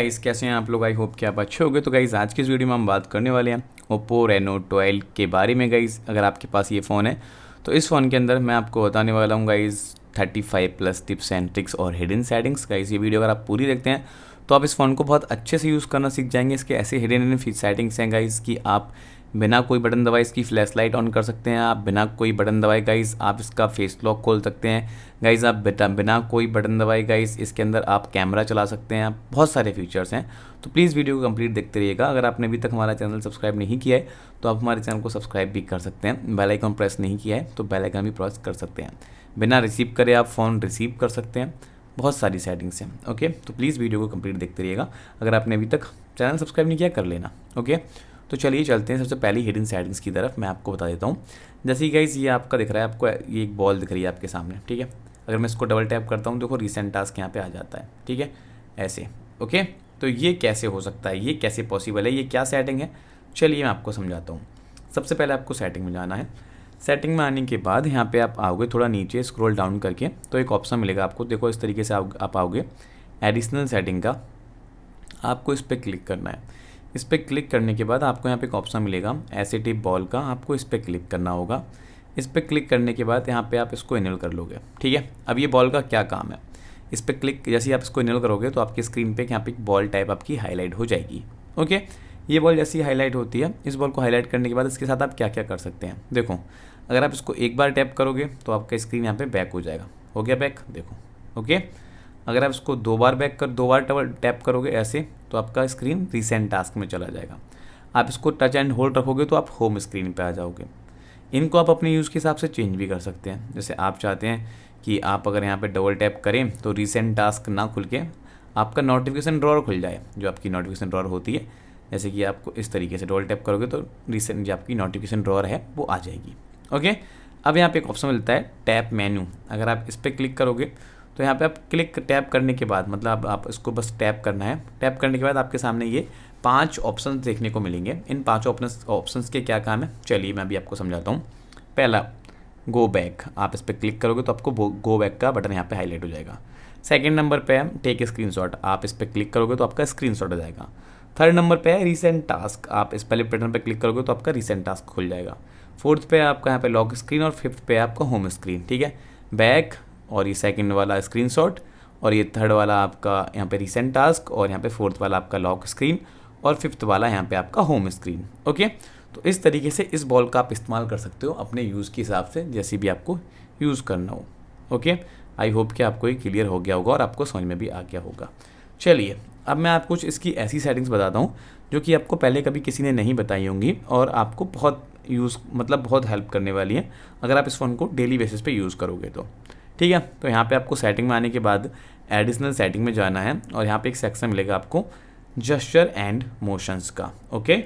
Guys कैसे हैं आप लोग। आई होप कि आप अच्छे होंगे। तो गाइस आज की इस वीडियो में हम बात करने वाले हैं ओप्पो रेनो 12 के बारे में। गाइस अगर आपके पास ये फ़ोन है तो इस फ़ोन के अंदर मैं आपको बताने वाला हूँ guys 35 plus tips and tricks और हिडन सेटिंग्स। गाइस ये वीडियो अगर आप पूरी देखते हैं तो आप इस फ़ोन को बहुत अच्छे से यूज़ करना सीख जाएंगे। इसके ऐसे हिडन सेटिंग्स हैं गाइस कि आप बिना कोई बटन दबाए इसकी फ्लैश लाइट ऑन कर सकते हैं। आप बिना कोई बटन दबाए गाइस आप इसका फेस लॉक खोल सकते हैं। गाइस आप बिना कोई बटन दबाए गाइस इसके अंदर आप कैमरा चला सकते हैं। बहुत सारे फीचर्स हैं, तो प्लीज़ वीडियो को कंप्लीट देखते रहिएगा। अगर आपने अभी तक हमारा चैनल सब्सक्राइब नहीं किया है तो आप हमारे चैनल को सब्सक्राइब भी कर सकते हैं। बेल आइकन प्रेस नहीं किया है तो बेल आइकन भी प्रेस कर सकते हैं। बिना रिसीव करे आप फ़ोन रिसीव कर सकते हैं। बहुत सारी सेटिंग्स हैं। ओके, तो प्लीज़ वीडियो को कंप्लीट देखते रहिएगा। अगर आपने अभी तक चैनल सब्सक्राइब नहीं किया कर लेना। ओके, तो चलिए चलते हैं सबसे पहली हिडन सेटिंग्स की तरफ। मैं आपको बता देता हूँ। जैसे कि गाइस ये आपका दिख रहा है, आपको ये एक बॉल दिख रही है आपके सामने, ठीक है। अगर मैं इसको डबल टैप करता हूँ देखो रिसेंट टास्क यहाँ पे आ जाता है, ठीक है, ऐसे। ओके, तो ये कैसे हो सकता है, ये कैसे पॉसिबल है, ये क्या सेटिंग है, चलिए मैं आपको समझाता हूँ। सबसे पहले आपको सेटिंग में जाना है। सेटिंग में आने के बाद यहाँ पे आप आओगे थोड़ा नीचे स्क्रॉल डाउन करके तो एक ऑप्शन मिलेगा आपको। देखो इस तरीके से आप आओगे एडिशनल सेटिंग का, आपको इस पर क्लिक करना है। इस पर क्लिक करने के बाद आपको यहाँ पे एक ऑप्शन मिलेगा ऐसे टिप बॉल का, आपको इस पर क्लिक करना होगा। इस पर क्लिक करने के बाद यहाँ पे आप इसको इनेबल कर लोगे, ठीक है। अब ये बॉल का क्या काम है, इस पर क्लिक जैसे ही आप इसको इनेबल करोगे तो आपकी स्क्रीन पे यहाँ पे एक बॉल टाइप आपकी हाईलाइट हो जाएगी। ओके, ये बॉल जैसी हाईलाइट होती है, इस बॉल को हाईलाइट करने के बाद इसके साथ आप क्या क्या कर सकते हैं देखो। अगर आप इसको एक बार टैप करोगे तो आपका स्क्रीन यहाँ पे बैक हो जाएगा, हो गया बैक, देखो। ओके, अगर आप इसको दो बार टैप करोगे ऐसे तो आपका स्क्रीन रिसेंट टास्क में चला जाएगा। आप इसको टच एंड होल्ड रखोगे तो आप होम स्क्रीन पे आ जाओगे। इनको आप अपने यूज़ के हिसाब से चेंज भी कर सकते हैं। जैसे आप चाहते हैं कि आप अगर यहाँ पे डबल टैप करें तो रिसेंट टास्क ना खुल के आपका नोटिफिकेशन ड्रॉअर खुल जाए, जो आपकी नोटिफिकेशन ड्रॉअर होती है। जैसे कि आपको इस तरीके से डबल टैप करोगे तो रिसेंट जो आपकी नोटिफिकेशन ड्रॉअर है वो आ जाएगी। ओके, अब यहाँ पे एक ऑप्शन मिलता है टैप मेन्यू। अगर आप इस पर क्लिक करोगे तो यहाँ पे आप क्लिक टैप करने के बाद मतलब आप इसको बस टैप करना है। टैप करने के बाद आपके सामने ये 5 ऑप्शन देखने को मिलेंगे। इन 5 ऑप्शंस के क्या काम है चलिए मैं अभी आपको समझाता हूँ। पहला गो बैक, आप इस पर क्लिक करोगे तो आपको गो बैक का बटन यहाँ पे हाईलाइट हो जाएगा। सेकंड नंबर पे है टेक स्क्रीनशॉट, आप इस पर क्लिक करोगे तो आपका स्क्रीनशॉट हो जाएगा। थर्ड नंबर पे है रीसेंट टास्क, आप इस पहले बटन पर क्लिक करोगे तो आपका रीसेंट टास्क खुल जाएगा। फोर्थ पे आपका यहाँ पे लॉक स्क्रीन और फिफ्थ पे आपका होम स्क्रीन, ठीक है। बैक और ये सेकंड वाला स्क्रीनशॉट और ये थर्ड वाला आपका यहाँ पे रीसेंट टास्क और यहाँ पे फोर्थ वाला आपका लॉक स्क्रीन और फिफ्थ वाला यहाँ पे आपका होम स्क्रीन। ओके, तो इस तरीके से इस बॉल का आप इस्तेमाल कर सकते हो अपने यूज़ के हिसाब से, जैसे भी आपको यूज़ करना हो। ओके, आई होप कि आपको ये क्लियर हो गया होगा और आपको समझ में भी आ गया होगा। चलिए अब मैं आपको कुछ इसकी ऐसी सेटिंग्स बताता हूँ जो कि आपको पहले कभी किसी ने नहीं बताई होंगी और आपको बहुत बहुत हेल्प करने वाली है अगर आप इस फ़ोन को डेली बेसिस पे यूज़ करोगे तो, ठीक है। तो यहाँ पे आपको सेटिंग में आने के बाद एडिशनल सेटिंग में जाना है और यहाँ पे एक सेक्शन मिलेगा आपको जेस्चर एंड मोशंस का। ओके,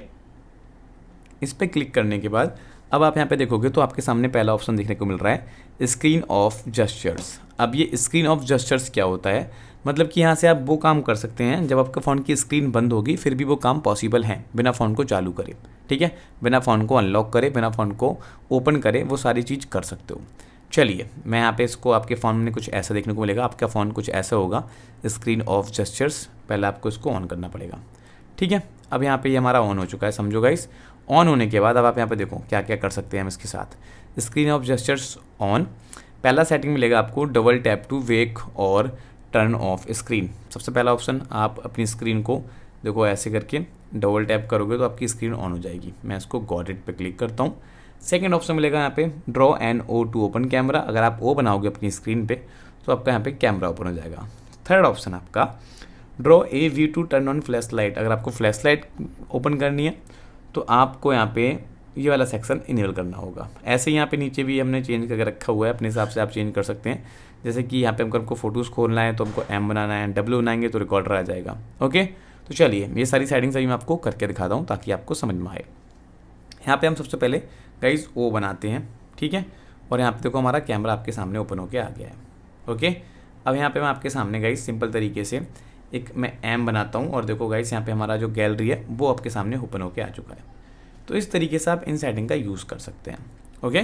इस पर क्लिक करने के बाद अब आप यहाँ पे देखोगे तो आपके सामने पहला ऑप्शन देखने को मिल रहा है स्क्रीन ऑफ जेस्चर्स। अब ये स्क्रीन ऑफ जेस्चर्स क्या होता है, मतलब कि यहाँ से आप वो काम कर सकते हैं जब आपका फ़ोन की स्क्रीन बंद होगी फिर भी वो काम पॉसिबल है बिना फ़ोन को चालू करे, ठीक है। बिना फ़ोन को अनलॉक करे, बिना फ़ोन को ओपन करे, वो सारी चीज़ कर सकते हो। चलिए मैं यहाँ पे इसको आपके फ़ोन में कुछ ऐसा देखने को मिलेगा। आपका फ़ोन कुछ ऐसा होगा स्क्रीन ऑफ जेस्चर्स, पहले आपको इसको ऑन करना पड़ेगा, ठीक है। अब यहाँ पे ये हमारा ऑन हो चुका है, समझो गाइस। ऑन होने के बाद अब आप यहाँ पे देखो क्या क्या कर सकते हैं हम इसके साथ। स्क्रीन ऑफ जेस्चर्स ऑन, पहला सेटिंग मिलेगा आपको डबल टैप टू वेक और टर्न ऑफ स्क्रीन। सबसे पहला ऑप्शन, आप अपनी स्क्रीन को देखो ऐसे करके डबल टैप करोगे तो आपकी स्क्रीन ऑन हो जाएगी। मैं इसको गॉट इट पे क्लिक करता हूँ। सेकेंड ऑप्शन मिलेगा यहाँ पे draw an O to open camera, अगर आप ओ बनाओगे अपनी स्क्रीन पे तो आपका यहाँ पे कैमरा ओपन हो जाएगा। थर्ड ऑप्शन आपका draw a V to turn on flashlight, अगर आपको फ्लैश लाइट ओपन करनी है तो आपको यहाँ पे ये वाला सेक्शन इनेबल करना होगा। ऐसे ही यहाँ पे नीचे भी हमने चेंज करके रखा हुआ है, अपने हिसाब से आप चेंज कर सकते हैं। जैसे कि यहाँ पे हमको फ़ोटोज़ खोलना है तो हमको एम बनाना है, डब्ल्यू बनाएंगे तो रिकॉर्डर आ जाएगा। ओके, तो चलिए ये सारी सेटिंग्स अभी मैं आपको करके दिखाता हूँ ताकि आपको समझ में आए। यहाँ पे हम सबसे पहले गाइस ओ बनाते हैं, ठीक है। और यहाँ पे देखो हमारा कैमरा आपके सामने ओपन होके आ गया है। ओके, अब यहाँ पे मैं आपके सामने गाइस सिंपल तरीके से एक मैं एम बनाता हूँ और देखो गाइस यहाँ पे हमारा जो गैलरी है वो आपके सामने ओपन होके आ चुका है। तो इस तरीके से आप इन सेटिंग का यूज़ कर सकते हैं। ओके,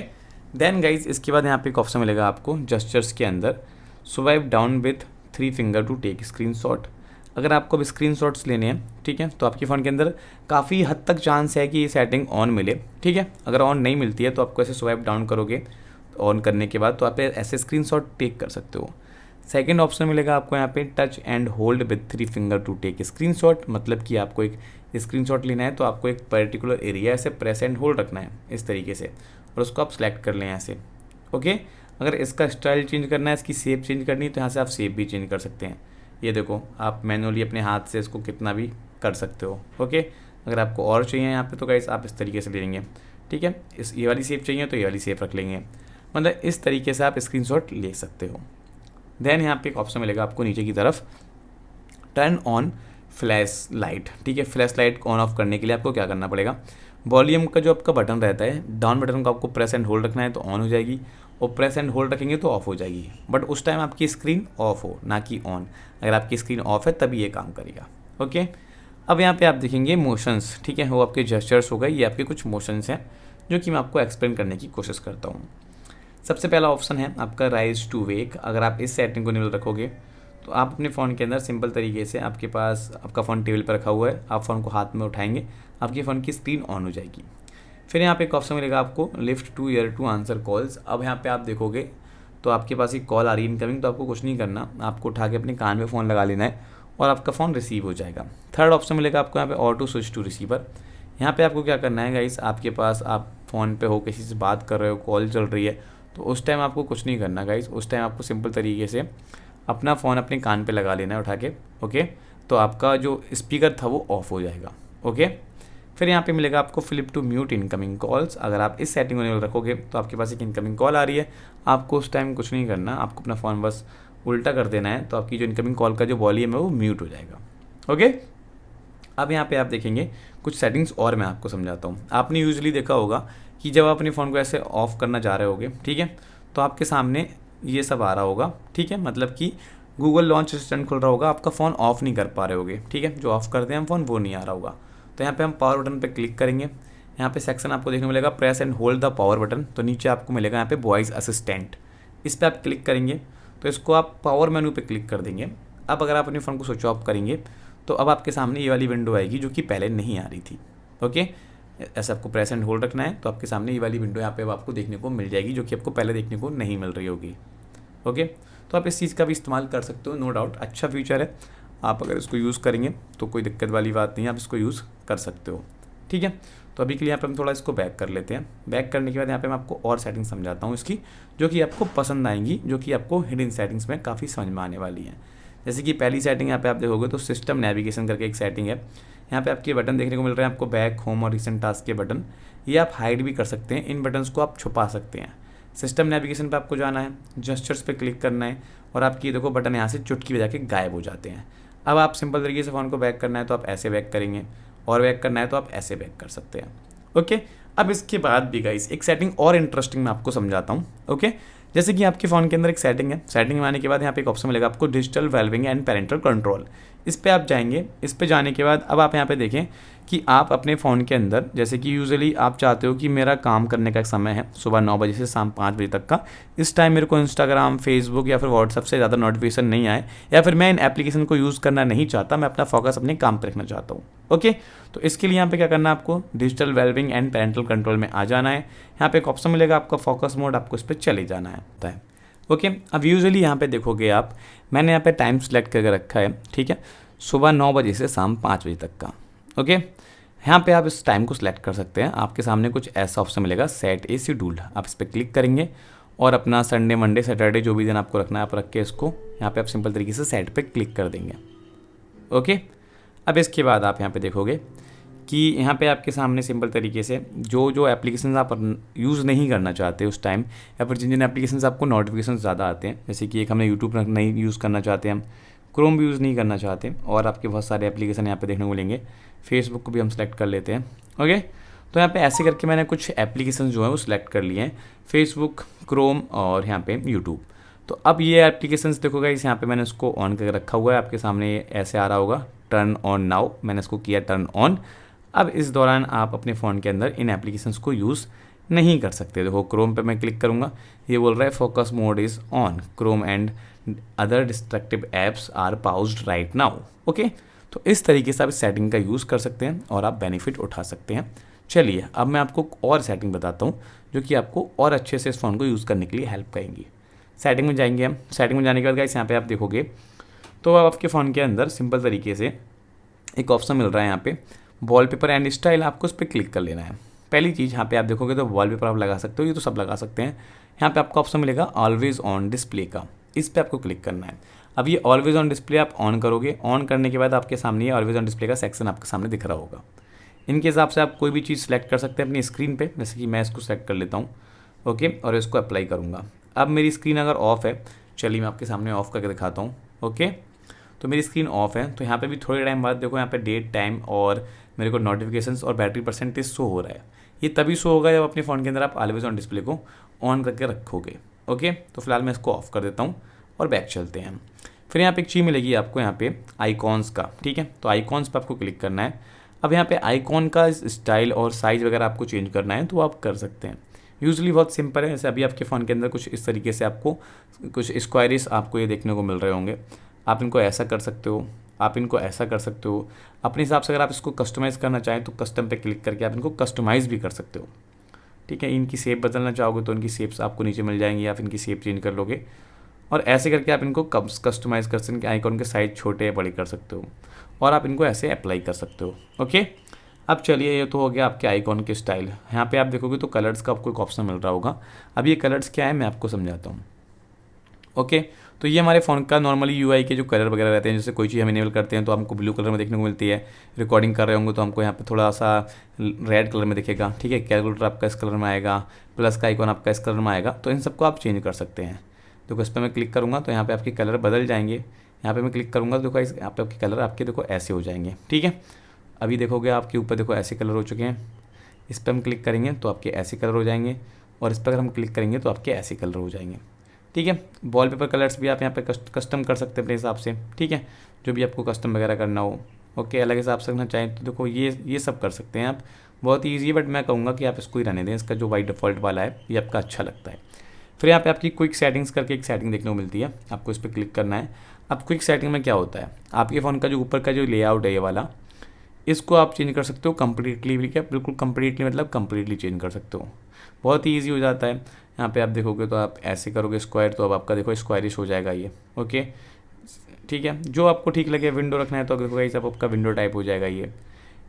देन गाइस इसके बाद यहाँ पे एक ऑप्शन मिलेगा आपको जेस्चर्स के अंदर swipe down with 3 finger to take screenshot. अगर आपको अब स्क्रीनशॉट्स लेने हैं, ठीक है, तो आपके फ़ोन के अंदर काफ़ी हद तक चांस है कि ये सेटिंग ऑन मिले, ठीक है। अगर ऑन नहीं मिलती है तो आपको ऐसे स्वाइप डाउन करोगे ऑन करने के बाद, तो आप ऐसे स्क्रीनशॉट टेक कर सकते हो। सेकंड ऑप्शन मिलेगा आपको यहाँ पे touch and hold with 3 finger to take screenshot, मतलब कि आपको एक स्क्रीनशॉट लेना है तो आपको एक पर्टिकुलर एरिया ऐसे प्रेस एंड होल्ड रखना है इस तरीके से, और उसको आप सेलेक्ट कर लें ऐसे। ओके, अगर इसका स्टाइल चेंज करना है, इसकी शेप चेंज करनी है, तो यहाँ से आप शेप भी चेंज कर सकते हैं। ये देखो, आप मैनुअली अपने हाथ से इसको कितना भी कर सकते हो। ओके, अगर आपको और चाहिए यहाँ पे तो गाइस आप इस तरीके से ले लेंगे, ठीक है। ये वाली शेप चाहिए तो ये वाली शेप रख लेंगे, मतलब इस तरीके से आप स्क्रीनशॉट ले सकते हो। देन यहाँ पे एक ऑप्शन मिलेगा आपको नीचे की तरफ, टर्न ऑन फ्लैश लाइट, ठीक है। फ्लैश लाइट ऑन ऑफ करने के लिए आपको क्या करना पड़ेगा, वॉल्यूम का जो आपका बटन रहता है, डाउन बटन को आपको प्रेस एंड होल्ड रखना है तो ऑन हो जाएगी, और प्रेस एंड होल्ड रखेंगे तो ऑफ हो जाएगी। बट उस टाइम आपकी स्क्रीन ऑफ हो, ना कि ऑन। अगर आपकी स्क्रीन ऑफ है तभी ये काम करेगा। ओके, अब यहाँ पे आप देखेंगे मोशंस, ठीक है, वो आपके जेस्चर्स हो गए, ये आपके कुछ मोशंस हैं जो कि मैं आपको एक्सप्लेन करने की कोशिश करता हूँ। सबसे पहला ऑप्शन है आपका राइज टू वेक। अगर आप इस सेटिंग को इनेबल रखोगे तो आप अपने फ़ोन के अंदर सिंपल तरीके से, आपके पास आपका फ़ोन टेबल पर रखा हुआ है, आप फ़ोन को हाथ में उठाएंगे, आपके फ़ोन की स्क्रीन ऑन हो जाएगी। फिर यहाँ पे एक ऑप्शन मिलेगा आपको lift to ear to answer calls. अब यहाँ पे आप देखोगे तो आपके पास एक कॉल आ रही है इनकमिंग, तो आपको कुछ नहीं करना, आपको उठा के अपने कान में फ़ोन लगा लेना है और आपका फ़ोन रिसीव हो जाएगा। थर्ड ऑप्शन मिलेगा आपको यहाँ पे ऑटो स्विच टू रिसीवर। यहाँ पे आपको क्या करना है गाइस, आपके पास आप फ़ोन पे हो, किसी से बात कर रहे हो, कॉल चल रही है, तो उस टाइम आपको कुछ नहीं करना गाइस। उस टाइम आपको सिंपल तरीके से अपना फ़ोन अपने कान पे लगा लेना है उठा के। ओके, तो आपका जो स्पीकर था वो ऑफ हो जाएगा। ओके, फिर यहाँ पे मिलेगा आपको flip to mute incoming calls. अगर आप इस सेटिंग को इनेबल रखोगे तो आपके पास एक इनकमिंग कॉल आ रही है, आपको उस टाइम कुछ नहीं करना, आपको अपना फ़ोन बस उल्टा कर देना है, तो आपकी जो इनकमिंग कॉल का जो वॉल्यूम है वो म्यूट हो जाएगा। ओके, अब यहाँ पे आप देखेंगे कुछ सेटिंग्स और मैं आपको समझाता हूँ। आपने यूजुअली देखा होगा कि जब आप अपने फ़ोन को ऐसे ऑफ करना जा रहे होगे, ठीक है, तो आपके सामने ये सब आ रहा होगा, ठीक है, मतलब कि गूगल लॉन्च असिस्टेंट खुल रहा होगा, आपका फ़ोन ऑफ नहीं कर पा रहे होगे, ठीक है, जो ऑफ करते हैं हम फ़ोन वो नहीं आ रहा होगा। तो यहाँ पे हम पावर बटन पे क्लिक करेंगे, यहाँ पे सेक्शन आपको देखने को मिलेगा press and hold the power button, तो नीचे आपको मिलेगा यहाँ पे वॉइस असिस्टेंट, इस पर आप क्लिक करेंगे तो इसको आप पावर मेनू पे क्लिक कर देंगे। अब अगर आप अपने फ़ोन को स्विच ऑफ करेंगे तो अब आपके सामने ये वाली विंडो आएगी जो कि पहले नहीं आ रही थी। ओके, ऐसा आपको प्रेस एंड होल्ड रखना है तो आपके सामने ये वाली विंडो यहाँ पे अब आपको देखने को मिल जाएगी जो कि आपको पहले देखने को नहीं मिल रही होगी। ओके, तो आप इस चीज़ का भी इस्तेमाल कर सकते हो, नो डाउट अच्छा फीचर है। आप अगर इसको यूज़ करेंगे तो कोई दिक्कत वाली बात नहीं है, आप इसको यूज़ कर सकते हो, ठीक है। तो अभी के लिए यहाँ पे हम थोड़ा इसको बैक कर लेते हैं। बैक करने के बाद यहाँ पे मैं आपको और सेटिंग समझाता हूँ इसकी, जो कि आपको पसंद आएंगी, जो कि आपको हिडन सेटिंग्स में काफ़ी समझ में आने वाली हैं। जैसे कि पहली सेटिंग यहाँ पे आप देखोगे तो सिस्टम नेविगेशन करके एक सेटिंग है। यहाँ पे आपके बटन देखने को मिल रहे हैं आपको बैक, होम और रिसेंट टास्क के बटन, ये आप हाइड भी कर सकते हैं, इन बटन्स को आप छुपा सकते हैं। सिस्टम नेविगेशन पे आपको जाना है, जेस्चर्स पे क्लिक करना है और आपकी देखो बटन यहाँ से चुटकी बजा के गायब हो जाते हैं। अब आप सिंपल तरीके से फ़ोन को बैक करना है तो आप ऐसे बैक करेंगे, और बैक करना है तो आप ऐसे बैक कर सकते हैं। ओके, अब इसके बाद भी गाइस एक सेटिंग और इंटरेस्टिंग मैं आपको समझाता हूँ। ओके, जैसे कि आपके फ़ोन के अंदर एक सेटिंग है, सेटिंग में आने के बाद यहाँ पे एक ऑप्शन मिलेगा आपको digital wellbeing and parental control. इस पे आप जाएंगे, इस पे जाने के बाद अब आप यहाँ पे देखें कि आप अपने फ़ोन के अंदर, जैसे कि यूजुअली आप चाहते हो कि मेरा काम करने का एक समय है सुबह 9 बजे से शाम 5 बजे तक का, इस टाइम मेरे को इंस्टाग्राम, फेसबुक या फिर व्हाट्सएप से ज़्यादा नोटिफिकेशन नहीं आए, या फिर मैं इन एप्लीकेशन को यूज़ करना नहीं चाहता, मैं अपना फोकस अपने काम पर रखना चाहता हूँ। ओके, तो इसके लिए यहाँ पे क्या करना है, आपको digital wellbeing and parental control में आ जाना है। यहाँ पे एक ऑप्शन मिलेगा आपका फोकस मोड, आपको इस पर चले जाना है। ओके, अब यूजुअली यहाँ पे देखोगे आप, मैंने यहाँ पे टाइम सेलेक्ट करके रखा है, ठीक है, सुबह 9 बजे से शाम 5 बजे तक का। ओके, यहाँ पे आप इस टाइम को सिलेक्ट कर सकते हैं। आपके सामने कुछ ऐसा ऑप्शन मिलेगा सेट ए शेड्यूल, आप इस पर क्लिक करेंगे और अपना संडे, मंडे, सैटरडे जो भी दिन आपको रखना है आप रख के इसको यहाँ पे आप सिंपल तरीके से सेट पे क्लिक कर देंगे। ओके, अब इसके बाद आप यहाँ पे देखोगे कि यहाँ पे आपके सामने सिंपल तरीके से जो एप्लीकेशंस आप यूज़ नहीं करना चाहते उस टाइम, या फिर जिन एप्लीकेशंस आपको नोटिफिकेशन ज़्यादा आते हैं, जैसे कि एक हमने यूट्यूब नहीं यूज़ करना चाहते, हम क्रोम भी यूज़ नहीं करना चाहते, और आपके बहुत सारे एप्लीकेशन यहाँ पे देखने को मिलेंगे। फेसबुक को भी हम सेलेक्ट कर लेते हैं। ओके, तो यहाँ पे ऐसे करके मैंने कुछ एप्लीकेशन जो है वो सिलेक्ट कर लिए हैं, फेसबुक, क्रोम और यहाँ पे यूट्यूब। तो अब ये एप्लीकेशंस देखो गाइस, यहाँ पे मैंने उसको ऑन करके रखा हुआ है, आपके सामने ऐसे आ रहा होगा टर्न ऑन नाउ, मैंने इसको किया टर्न ऑन। अब इस दौरान आप अपने फ़ोन के अंदर इन एप्लीकेशंस को यूज़ नहीं कर सकते। देखो क्रोम पे मैं क्लिक करूँगा, ये बोल रहा है focus mode is on, Chrome and other destructive apps are paused right now. Okay, तो इस तरीके से आप इस सेटिंग का यूज़ कर सकते हैं और आप बेनिफिट उठा सकते हैं। चलिए अब मैं आपको और सेटिंग बताता हूँ जो कि आपको और अच्छे से इस फ़ोन को यूज़ करने के लिए हेल्प करेंगी। सेटिंग में जाएंगे हम। सेटिंग में जाने के बाद गाइस यहाँ पे आप देखोगे तो आपके फ़ोन के अंदर सिंपल तरीके से एक ऑप्शन मिल रहा है यहाँ पे वॉलपेपर एंड स्टाइल। आपको उस पर क्लिक कर लेना है। पहली चीज़ यहाँ पे आप देखोगे तो वॉलपेपर आप लगा सकते हो, ये तो सब लगा सकते हैं। यहाँ पे आपको ऑप्शन मिलेगा ऑलवेज ऑन डिस्प्ले का, इस पर आपको क्लिक करना है। अब ये ऑलवेज ऑन डिस्प्ले आप ऑन करोगे, ऑन करने के बाद आपके सामने ये ऑलवेज ऑन डिस्प्ले का सेक्शन आपके सामने दिख रहा होगा। इनके हिसाब से आप कोई भी चीज़ सेलेक्ट कर सकते हैं अपनी स्क्रीन पे, जैसे कि मैं इसको सेलेक्ट कर लेता हूँ। ओके, और इसको अप्लाई करूँगा। अब मेरी स्क्रीन अगर ऑफ है, चलिए मैं आपके सामने ऑफ करके दिखाता हूँ। ओके, तो मेरी स्क्रीन ऑफ है, तो यहाँ पे भी थोड़े टाइम बाद देखो यहाँ पे डेट, टाइम और मेरे को नोटिफिकेशंस और बैटरी परसेंटेज शो हो रहा है। ये तभी शो होगा जब अपने फ़ोन के अंदर आप ऑलवेज ऑन डिस्प्ले को ऑन करके रखोगे। ओके, तो फिलहाल मैं इसको ऑफ कर देता हूँ और बैक चलते हैं। फिर यहाँ पे एक चीज़ मिलेगी आपको यहाँ पे आइकॉन्स का। ठीक है, तो आइकॉन्स पर आपको क्लिक करना है। अब यहाँ पे आइकॉन का स्टाइल और साइज़ वगैरह आपको चेंज करना है तो आप कर सकते हैं। यूजुअली बहुत सिंपल है, जैसे अभी आपके फ़ोन के अंदर कुछ इस तरीके से आपको कुछ स्क्वायरिश आपको ये देखने को मिल रहे होंगे। आप इनको ऐसा कर सकते हो, आप इनको ऐसा कर सकते हो अपने हिसाब से। अगर आप इसको कस्टमाइज़ करना चाहें तो कस्टम पे क्लिक करके आप इनको कस्टमाइज़ भी कर सकते हो। ठीक है, इनकी शेप बदलना चाहोगे तो इनकी शेप्स आपको नीचे मिल जाएंगी, आप इनकी शेप चेंज कर लोगे और ऐसे करके आप इनको कस्टमाइज़ कर सकते हैं। आइकॉन के साइज़ छोटे या बड़े कर सकते हो और आप इनको ऐसे अप्लाई कर सकते हो। ओके, अब चलिए ये तो हो गया आपके आइकॉन के स्टाइल। यहाँ पे आप देखोगे तो कलर्स का आपको एक ऑप्शन मिल रहा होगा। अब ये कलर्स क्या है मैं आपको समझाता हूँ। ओके, तो ये हमारे फ़ोन का नॉर्मली यूआई के जो कलर वगैरह रहते हैं, जैसे कोई चीज़ हम इनेबल करते हैं तो हमको ब्लू कलर में देखने को मिलती है। रिकॉर्डिंग कर रहे होंगे तो हमको यहाँ पे थोड़ा सा रेड कलर में दिखेगा। ठीक है, कैलकुलेटर आपका इस कलर में आएगा, प्लस का आइकॉन आपका इस कलर में आएगा। तो इन सबको आप चेंज कर सकते हैं। देखो इस पर मैं क्लिक करूँगा तो यहाँ पे आपके कलर बदल जाएंगे। यहाँ पे मैं क्लिक करूँगा तो देखो यहाँ पे आपके कलर आपके देखो ऐसे हो जाएंगे। ठीक है, अभी देखोगे आपके ऊपर देखो ऐसे कलर हो चुके हैं। इस पर हम क्लिक करेंगे तो आपके ऐसे कलर हो जाएंगे और इस पर अगर हम क्लिक करेंगे तो आपके ऐसे कलर हो जाएंगे। ठीक है, वॉलपेपर कलर्स भी आप यहाँ पे कस्टम कर सकते हैं अपने हिसाब से। ठीक है, जो भी आपको कस्टम वगैरह करना हो। ओके, अलग हिसाब से करना चाहें तो देखो ये सब कर सकते हैं आप। बहुत ईजी है, बट मैं कहूँगा कि आप इसको ही रहने दें। इसका जो बाई डिफ़ॉल्ट वाला है ये आपका अच्छा लगता है। फिर यहाँ पे आपकी क्विक सेटिंग्स करके एक सेटिंग देखने को मिलती है, आपको इस पर क्लिक करना है। अब क्विक सेटिंग में क्या होता है, आपके फ़ोन का जो ऊपर का जो लेआउट है ये वाला, इसको आप चेंज कर सकते हो कम्प्लीटली भी। क्या बिल्कुल कम्प्लीटली मतलब कम्प्लीटली चेंज कर सकते हो। बहुत ही ईजी हो जाता है। यहाँ पे आप देखोगे तो आप ऐसे करोगे स्क्वायर तो अब आपका देखो स्क्वायरिश हो जाएगा ये। ओके, ठीक है, जो आपको ठीक लगे। विंडो रखना है तो देखो गाइस अब आपका विंडो टाइप हो जाएगा ये।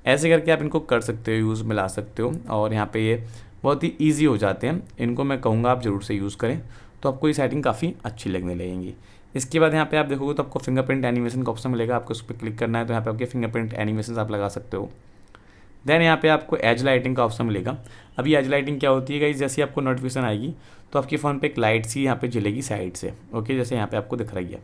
ऐसे करके आप इनको कर सकते हो, यूज़ में ला सकते हो और यहाँ पे ये बहुत ही ईजी हो जाते हैं। इनको मैं कहूँगा आप ज़रूर से यूज़ करें तो आपको ये सेटिंग काफ़ी अच्छी लगने लगेंगी। इसके बाद यहाँ पे आप देखोगे तो आपको फिंगरप्रिंट एनिमेशन का ऑप्शन मिलेगा, आपको उस पर क्लिक करना है तो यहाँ पे आपके फिंगरप्रिंट एनिमेशन आप लगा सकते हो। देन यहाँ पे आपको एज लाइटिंग का ऑप्शन मिलेगा। अभी एज लाइटिंग क्या होती है गाइस, जैसे आपको नोटिफिकेशन आएगी तो आपके फ़ोन पे एक लाइट सी यहाँ पे जलेगी साइड से। ओके, जैसे यहाँ पे आपको दिख रही है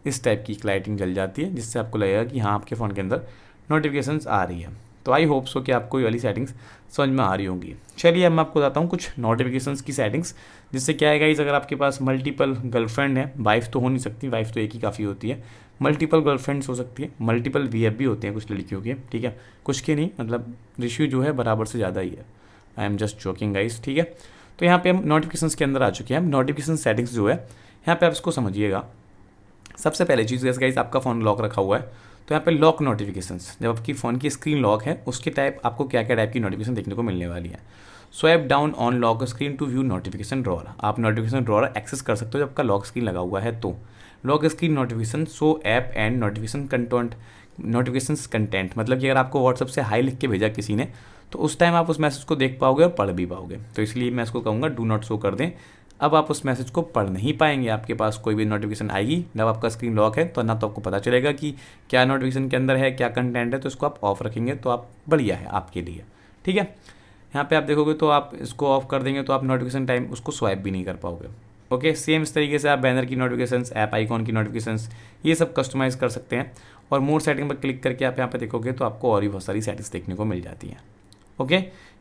इस टाइप की लाइटिंग जल जाती है, जिससे आपको लगेगा कि हाँ आपके फ़ोन के अंदर नोटिफिकेशंस आ रही है। तो आई होप सो कि आपको ये वाली सेटिंग्स समझ में आ रही होंगी। चलिए अब मैं आपको बताता हूँ कुछ नोटिफिकेशंस की सेटिंग्स, जिससे क्या है गाइस, अगर आपके पास मल्टीपल गर्लफ्रेंड है, वाइफ तो हो नहीं सकती, वाइफ तो एक ही काफ़ी होती है, मल्टीपल गर्लफ्रेंड्स हो सकती है, मल्टीपल वीएफ भी होते हैं कुछ लड़कियों के। ठीक है, कुछ के नहीं, मतलब रेशियो जो है बराबर से ज़्यादा ही है। I am just joking guys. ठीक है, तो यहाँ पे हम नोटिफिकेशंस के अंदर आ चुके हैं। हम नोटिफिकेशन सेटिंग्स जो है यहाँ पे आप इसको समझिएगा। सबसे पहले चीज़ जैसे गाइस आपका फ़ोन लॉक रखा हुआ है तो यहाँ पे लॉक नोटिफिकेशंस, जब आपकी फ़ोन की स्क्रीन लॉक है उसके टाइप आपको क्या क्या टाइप की नोटिफिकेशन देखने को मिलने वाली है। Swipe down on lock screen to view notification drawer, आप नोटिफिकेशन ड्रॉअर एक्सेस कर सकते हो जब आपका लॉक स्क्रीन लगा हुआ है। तो lock screen notification show app and notifications content, मतलब कि अगर आपको व्हाट्सएप से हाई लिख के भेजा किसी ने तो उस टाइम आप उस मैसेज को देख पाओगे और पढ़ भी पाओगे। तो इसलिए मैं इसको कहूँगा डू नॉट शो कर दें। अब आप उस मैसेज को पढ़ नहीं पाएंगे, आपके पास कोई भी नोटिफिकेशन आएगी जब आपका स्क्रीन लॉक है तो ना तो आपको पता चलेगा कि क्या नोटिफिकेशन के अंदर है, क्या कंटेंट है। तो इसको आप ऑफ रखेंगे तो आप बढ़िया है आपके लिए। ठीक है, यहाँ पे आप देखोगे तो आप इसको ऑफ कर देंगे तो आप नोटिफिकेशन टाइम उसको स्वाइप भी नहीं कर पाओगे। ओके, सेम इस तरीके से आप बैनर की नोटिफिकेशंस, ऐप आइकॉन की नोटिफिकेशंस, ये सब कस्टमाइज़ कर सकते हैं। और मोर सेटिंग पर क्लिक करके आप यहाँ पे देखोगे तो आपको और भी बहुत सारी सेटिंग्स देखने को मिल जाती हैं। ओके,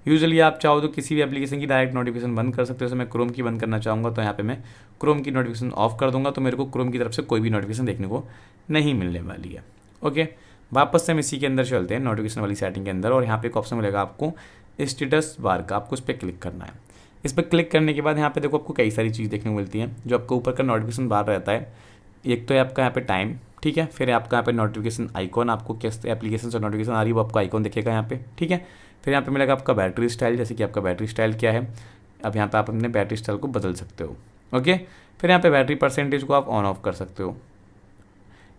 यूजुअली आप चाहो तो किसी भी एप्लीकेशन की डायरेक्ट नोटिफिकेशन बंद कर सकते हो। जैसे मैं क्रोम की बंद करना चाहूँगा तो यहाँ पे मैं क्रोम की नोटिफिकेशन ऑफ कर दूंगा तो मेरे को क्रोम की तरफ से कोई भी नोटिफिकेशन देखने को नहीं मिलने वाली है। ओके, वापस से हम इसी के अंदर चलते हैं नोटिफिकेशन वाली सेटिंग के अंदर और यहाँ पे एक ऑप्शन मिलेगा आपको स्टेटस बार का, आपको उस पर क्लिक करना है। इस पर क्लिक करने के बाद यहाँ पे देखो आपको कई सारी चीज़ देखने को मिलती हैं। जो आपको ऊपर का नोटिफिकेशन बार रहता है, एक तो है आपका यहाँ पे टाइम, ठीक है, फिर आपका यहाँ पे नोटिफिकेशन आइकॉन, आपको किस एप्लीकेशन से नोटिफिकेशन आ रही है वो आपको आइकॉन दिखेगा यहाँ पे, ठीक है। फिर यहाँ पे मिलेगा आपका बैटरी स्टाइल, जैसे कि आपका बैटरी स्टाइल क्या है। अब यहाँ पे आप अपने बैटरी स्टाइल को बदल सकते हो, ओके। फिर यहाँ पे बैटरी परसेंटेज को आप ऑन ऑफ कर सकते हो।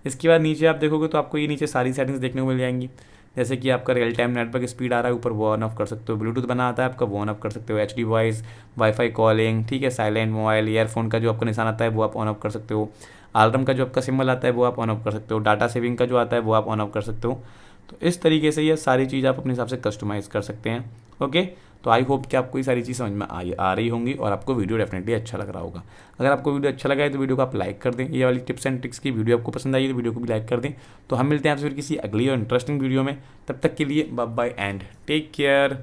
इसके बाद नीचे आप देखोगे तो आपको ये नीचे सारी सेटिंग्स देखने को मिल जाएंगी, जैसे कि आपका रियल टाइम नेटवर्क स्पीड आ रहा है ऊपर, वो ऑन ऑफ कर सकते हो। ब्लूटूथ बना आता है आपका, वो ऑन ऑफ कर सकते हो। HD वॉइस, वाईफाई कॉलिंग, ठीक है। साइलेंट मोबाइल, ईयरफोन का जो आपका निशान आता है वो आप ऑन ऑफ कर सकते हो। अलार्म का जो आपका सिंबल आता है वो आप ऑन ऑफ कर सकते हो। डाटा सेविंग का जो आता है वो आप ऑन ऑफ कर सकते हो। तो इस तरीके से ये सारी चीज़ आप अपने हिसाब से कस्टमाइज़ कर सकते हैं, ओके। तो आई होप कि आपको ये सारी चीज़ समझ में आ रही होंगी और आपको वीडियो डेफिनेटली अच्छा लग रहा होगा। अगर आपको वीडियो अच्छा लगा है तो वीडियो को आप लाइक कर दें। ये वाली टिप्स एंड ट्रिक्स की वीडियो आपको पसंद आई तो वीडियो को भी लाइक कर दें। तो हम मिलते हैं आपसे फिर किसी अगली और इंटरेस्टिंग वीडियो में। तब तक के लिए bye bye and take care.